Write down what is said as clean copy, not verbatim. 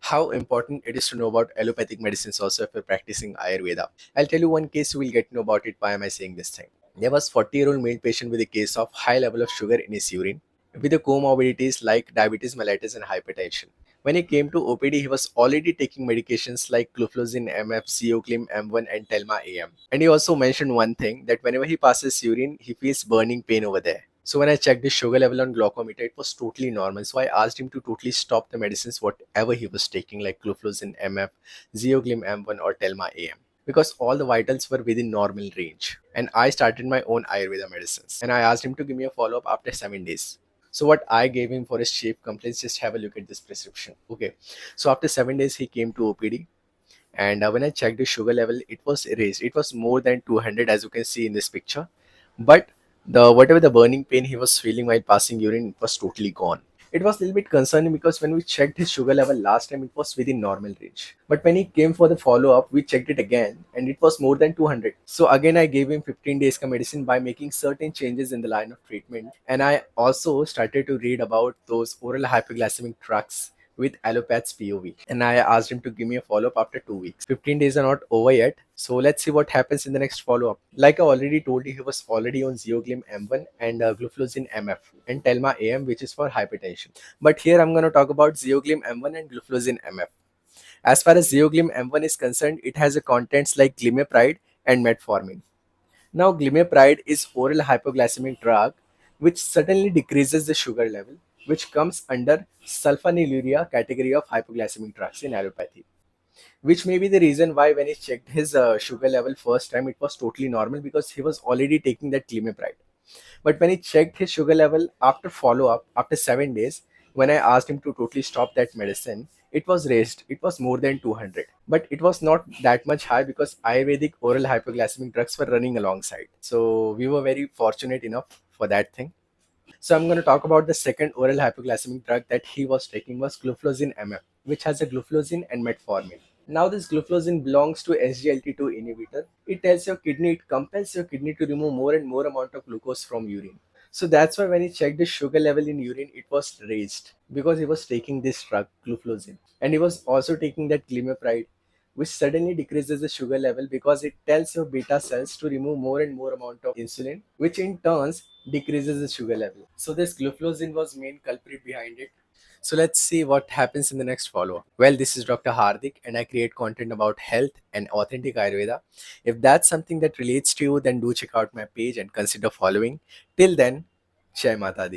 how important it is to know about allopathic medicines also if you're practicing Ayurveda. I'll tell you one case, you will get to know about it. Why am I saying this thing? There was 40-year-old male patient with a case of high level of sugar in his urine with the comorbidities like diabetes mellitus and hypertension. When he came to OPD, he was already taking medications like gluflozin MF, Zeoclim M1 and Telma AM. And he also mentioned one thing, that whenever he passes urine, he feels burning pain over there. So when I checked the sugar level on glucometer, it was totally normal. So I asked him to totally stop the medicines, whatever he was taking, like gluflozin MF, Zeoclim M1 or Telma AM, because all the vitals were within normal range. And I started my own Ayurveda medicines. And I asked him to give me a follow-up after 7 days. So what I gave him for his shape complaints, just have a look at this prescription. Okay. So after 7 days, he came to OPD, and when I checked the sugar level, it was raised. It was more than 200, as you can see in this picture. But the whatever the burning pain he was feeling while passing urine, it was totally gone. It was a little bit concerning because when we checked his sugar level last time, it was within normal range. But when he came for the follow up, we checked it again and it was more than 200. So again, I gave him 15 days ka medicine by making certain changes in the line of treatment. And I also started to read about those oral hypoglycemic drugs with Allopath's POV. And I asked him to give me a follow up after 2 weeks. 15 days are not over yet. So let's see what happens in the next follow up. Like I already told you, he was already on Zeoglim M1 and gluflozin MF and Telma AM, which is for hypertension. But here I'm going to talk about Zeoglim M1 and gluflozin MF. As far as Zeoglim M1 is concerned, it has a contents like glimepiride and metformin. Now, glimepiride is oral hypoglycemic drug which suddenly decreases the sugar level, which comes under sulfonylurea category of hypoglycemic drugs in allopathy. Which may be the reason why when he checked his sugar level first time, it was totally normal because he was already taking that glimepiride. But when he checked his sugar level after follow up, after 7 days, when I asked him to totally stop that medicine, it was raised. It was more than 200. But it was not that much high because Ayurvedic oral hypoglycemic drugs were running alongside. So we were very fortunate enough for that thing. So I'm going to talk about the second oral hypoglycemic drug that he was taking was gluflozin MF, which has a gluflozin and metformin. Now this gluflozin belongs to SGLT2 inhibitor. It tells your kidney, it compels your kidney to remove more and more amount of glucose from urine. So that's why when he checked the sugar level in urine, it was raised because he was taking this drug, gluflozin. And he was also taking that glimepiride, which suddenly decreases the sugar level because it tells your beta cells to remove more and more amount of insulin, which in turns decreases the sugar level. So this gluflozin was main culprit behind it. So let's see what happens in the next follow-up. Well, this is Dr. Hardik and I create content about health and authentic Ayurveda. If that's something that relates to you, then do check out my page and consider following. Till then, Jai Mata Di.